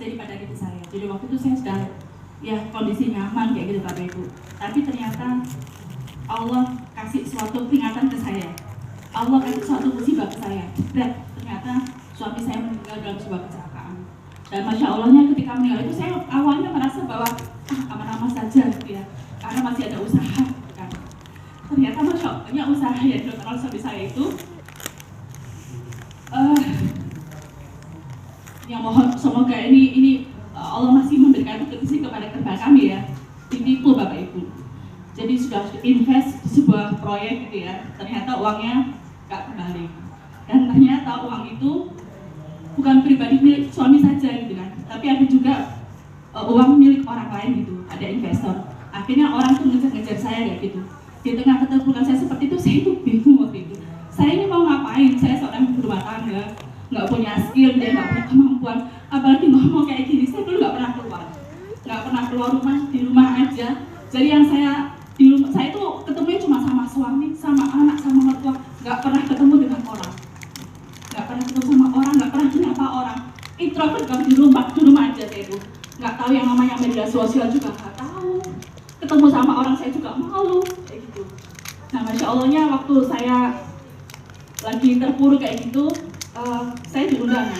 jadi pada diri saya. Jadi waktu itu saya sudah ya kondisi nyaman kayak gitu Bapak Ibu. Tapi ternyata Allah kasih suatu peringatan ke saya. Allah kasih suatu musibah ke saya. Dan ternyata suami saya meninggal dalam sebuah kecelakaan. Dan Masya Allahnya ketika meninggal itu saya awalnya merasa bahwa aman-aman saja gitu ya. Karena masih ada usaha kan. Ternyata Masya Allahnya usaha yang dilakukan oleh suami saya itu yang mohon semoga ini Allah masih memberikan kekasih kepada kerja kami ya, ditipu Bapak Ibu. Jadi sudah invest di sebuah proyek gitu ya, ternyata uangnya nggak kembali. Dan ternyata uang itu bukan pribadi milik suami saja gitu kan, tapi ada juga uang milik orang lain gitu, ada investor. Akhirnya orang tuh ngejar-ngejar saya kayak gitu. Di tengah keterpurukan saya seperti itu, saya tuh bingung waktu itu. Saya ini mau ngapain? Saya seorang ibu rumah tangga, nggak punya skill, dia nggak punya kemampuan, apalagi ngomong kayak gini. Saya dulu nggak pernah keluar rumah, di rumah aja. Jadi yang saya di rumah, saya tuh ketemunya cuma sama suami, sama anak, sama mertua, nggak pernah ketemu dengan orang, nggak pernah ketemu sama orang, nggak pernah menyapa orang. Introvert kalau di rumah aja saya itu, nggak tahu yang namanya media sosial juga nggak tahu, ketemu sama orang saya juga malu kayak gitu. Nah Masya Allahnya waktu saya lagi terpuruk kayak gitu, saya diundang ya,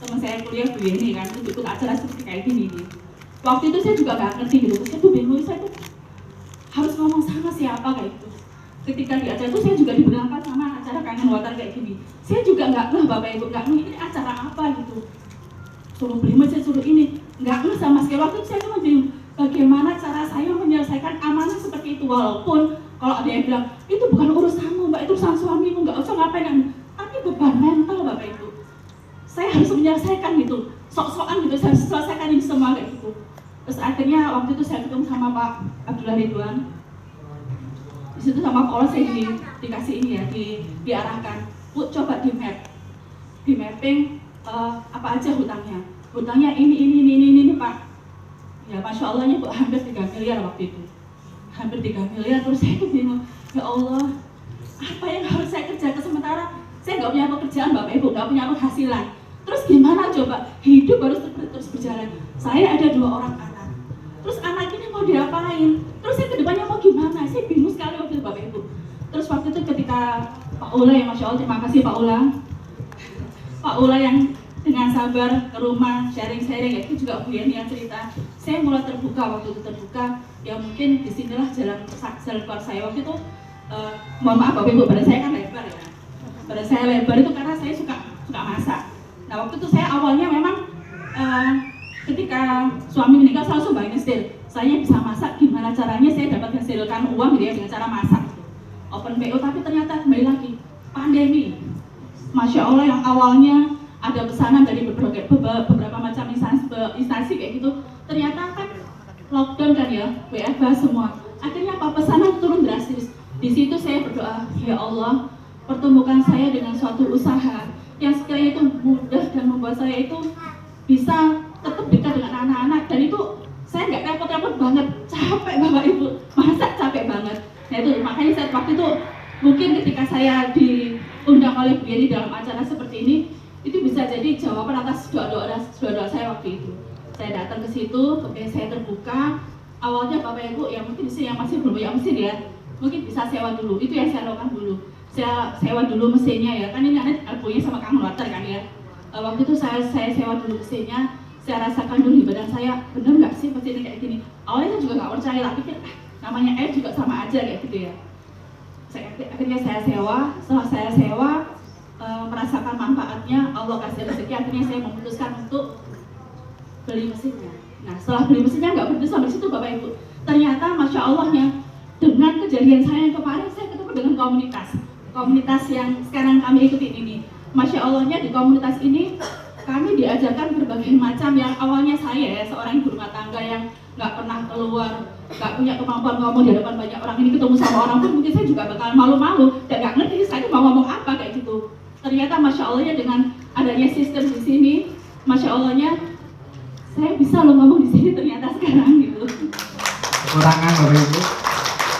teman saya kuliah Bu Yeni kan, itu ikut acara seperti kayak gini nih. Waktu itu saya juga nggak ngerti gitu, saya tuh bingung, saya tuh harus ngomong sama siapa kayak gitu. Ketika di acara itu saya juga diundangkan sama acara Kangen Water kayak gini. Saya juga nggak ngeh Bapak Ibu, nggak ngeh ini acara apa gitu. Suruh beli masjid, suruh ini, nggak ngeh sama sekali. Waktu itu saya cuma bingung, bagaimana cara saya menyelesaikan amanah seperti itu. Walaupun kalau ada yang bilang, itu bukan urusanmu Mbak, itu urusan suamimu, nggak usah ngapain. Tapi beban mental Bapak Ibu, saya harus menyelesaikan gitu, sok-sokan gitu, saya harus selesaikan ini semua kayak gitu. Terus akhirnya waktu itu saya ketemu sama Pak Abdullah Ridwan. Di situ sama Pak Allah saya dikasih ini ya, diarahkan, Bu coba di mapping apa aja hutangnya ini Pak. Ya Masya Allahnya Bu hampir 3 miliar waktu itu, hampir 3 miliar. Terus saya bingung, ya Allah apa yang harus saya kerjakan, sementara saya nggak punya pekerjaan Bapak Ibu, nggak punya penghasilan. Terus gimana coba, hidup harus terus berjalan. Saya ada 2 orang anak, terus anak ini mau diapain, terus saya kedepannya mau gimana, saya bingung sekali waktu itu Bapak Ibu. Terus waktu itu ketika Pak Ula yang Masya Allah, terima kasih Pak Ula yang dengan sabar ke rumah sharing-sharing, ya itu juga Bu Yeni yang cerita. Saya mulai terbuka waktu itu, ya mungkin disinilah jalan keluar saya waktu itu. Mohon maaf Bapak Ibu, badan saya kan lebar ya. Badan saya lebar itu karena saya suka masak. Nah waktu itu saya awalnya memang ketika suami meninggal selalu sumbangin sil. Saya bisa masak, gimana caranya saya dapat menghasilkan uang gitu ya dengan cara masak. Open PO, tapi ternyata kembali lagi pandemi. Masya Allah yang awalnya ada pesanan dari beberapa macam instansi kayak gitu, ternyata kan lockdown kan ya, WFH semua. Akhirnya apa, pesanan turun drastis. Di situ saya berdoa, ya Allah, pertemukan saya dengan suatu usaha yang sekiranya itu mudah dan membuat saya itu bisa tetap dekat dengan anak-anak. Dan itu saya nggak repot-repot banget, capek Bapak Ibu, masak capek banget. Nah itu makanya saya waktu itu mungkin ketika saya diundang oleh Bu Yeni dalam acara seperti ini, itu bisa jadi jawaban atas doa-doa saya waktu itu. Saya datang ke situ, kemudian saya terbuka. Awalnya Bapak Ibu yang mungkin di sini yang masih belum punya mesin ya, mungkin bisa sewa dulu. Itu yang saya lakukan dulu. Saya sewa dulu mesinnya ya, kan ini ada punya sama Kangen Water kan ya. Waktu itu saya sewa dulu mesinnya, saya rasakan dulu di badan saya, bener nggak sih mesinnya kayak gini. Awalnya saya juga nggak percaya, tapi namanya air juga sama aja kayak gitu ya. Akhirnya saya sewa, setelah saya sewa, merasakan manfaatnya, Allah kasih rezeki, akhirnya saya memutuskan untuk beli mesinnya. Nah setelah beli mesinnya nggak berhenti sampai situ Bapak Ibu. Ternyata Masya Allahnya, dengan kejadian saya yang kemarin, saya ketemu dengan komunitas yang sekarang kami ikuti ini. Masya Allahnya di komunitas ini kami diajarkan berbagai macam yang awalnya saya ya, seorang ibu rumah tangga yang nggak pernah keluar, nggak punya kemampuan ngomong di hadapan banyak orang, ini ketemu sama orang pun mungkin saya juga bakal malu-malu dan nggak ngerti saya mau ngomong apa kayak gitu. Ternyata Masya Allahnya dengan adanya sistem di sini, Masya Allahnya saya bisa loh ngomong di sini ternyata sekarang gitu. Kekurangan Bapak Ibu.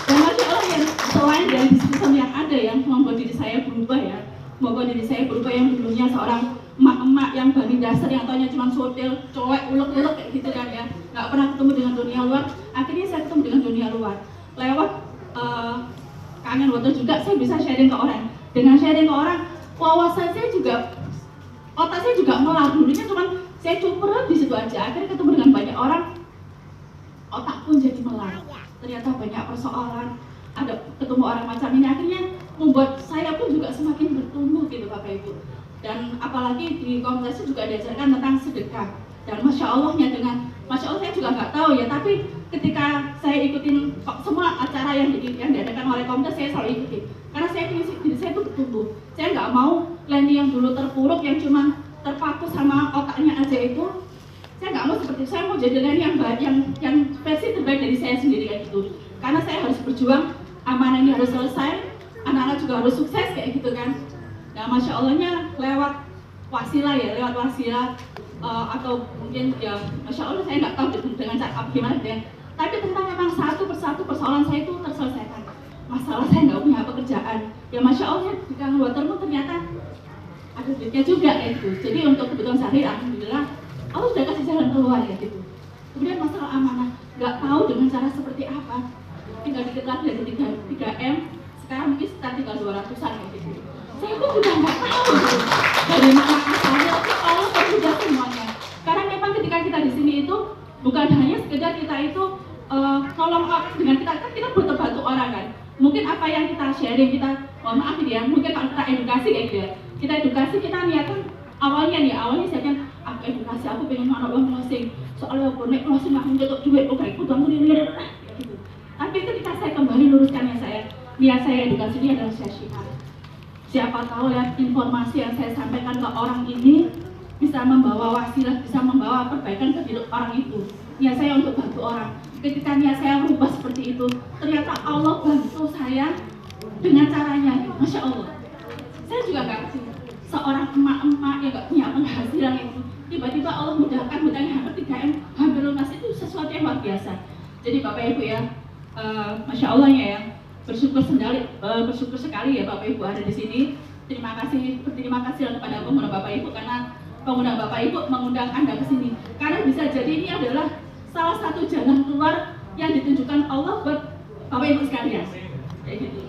Dan Masya Allah ya, selain dari sistem yang ada yang membuat diri saya berubah ya, membuat diri saya berubah yang dulunya seorang emak-emak yang bani dasar yang taunya cuma sotil, cowek, ulek-ulek kayak gitu kan ya, nggak pernah ketemu dengan dunia luar. Akhirnya saya ketemu dengan dunia luar lewat Kangen Water juga. Saya bisa sharing ke orang. Dengan sharing ke orang, wawasan saya juga, otak saya juga melar. Dulunya cuma saya cuper di situ aja. Akhirnya ketemu dengan banyak orang, otak pun jadi melar. Ternyata banyak persoalan, ada ketemu orang macam ini, akhirnya membuat saya pun juga semakin bertumbuh gitu Bapak Ibu. Dan apalagi di komunitas juga diajarkan tentang sedekah. Dan Masya Allahnya dengan, Masya Allah saya juga nggak tahu ya, tapi ketika saya ikutin semua acara yang diadakan oleh komunitas, saya selalu ikutin. Karena saya ingin diri saya itu bertumbuh. Saya nggak mau Leni yang dulu terpuruk, yang cuma terpaku sama otaknya aja itu. Saya nggak mau seperti itu. Saya mau jadi Leni yang versi terbaik dari saya sendiri kayak gitu. Karena saya harus berjuang, amanah ini harus selesai, anak-anak juga harus sukses kayak gitu kan. Nah Masya Allahnya lewat wasilah ya, lewat wasilah atau mungkin ya Masya Allah saya nggak tahu dengan cara gimana deh. Tapi tentang memang satu persatu persoalan saya itu terselesaikan. Masalah saya nggak punya pekerjaan, ya Masya Allah di Kangen Water pun ternyata ada duitnya juga ya gitu. Jadi untuk kebutuhan sehari alhamdulillah Allah sudah kasih jalan keluar ya gitu. Kemudian masalah amanah, nggak tahu dengan cara seperti apa. Tinggal dikit lagi dari 3M, sekarang mungkin sekitar tinggal 200-an kayak gitu. Saya pun juga nggak tahu gitu. Dari mana asalnya, tapi Allah sudah semuanya. Karena memang ketika kita di sini itu bukan hanya sekedar kita itu tolong dengan kita butuh bantu orang kan. Mungkin apa yang kita sharing, kita mohon maaf ya, mungkin kalau kita edukasi kayak gitu ya. Kita edukasi, kita niatkan awalnya saya kan aku edukasi, aku pengen anak uang closing. Soalnya aku naik closing aku jatuh duit, oke aku tuh gitu. Tapi ketika saya kembali luruskan niat saya edukasi ini adalah syiar. Siapa tahu ya informasi yang saya sampaikan ke orang ini bisa membawa wasilah, bisa membawa perbaikan ke hidup orang itu. Niat saya untuk bantu orang. Ketika niat saya berubah seperti itu, ternyata Allah bantu saya dengan caranya. Masya Allah. Saya juga nggak ngerti. Seorang emak-emak yang nggak punya penghasilan itu, tiba-tiba Allah mudahkan hamil 3M, hamil lunas itu sesuatu yang luar biasa. Jadi Bapak Ibu ya, Masya Allahnya ya, bersyukur sekali ya Bapak Ibu ada di sini. Terima kasih kepada pengundang Bapak Ibu karena pengundang Bapak Ibu mengundang Anda ke sini. Karena bisa jadi ini adalah salah satu jalan keluar yang ditunjukkan Allah buat Bapak Ibu sekalian. Kayak gitu.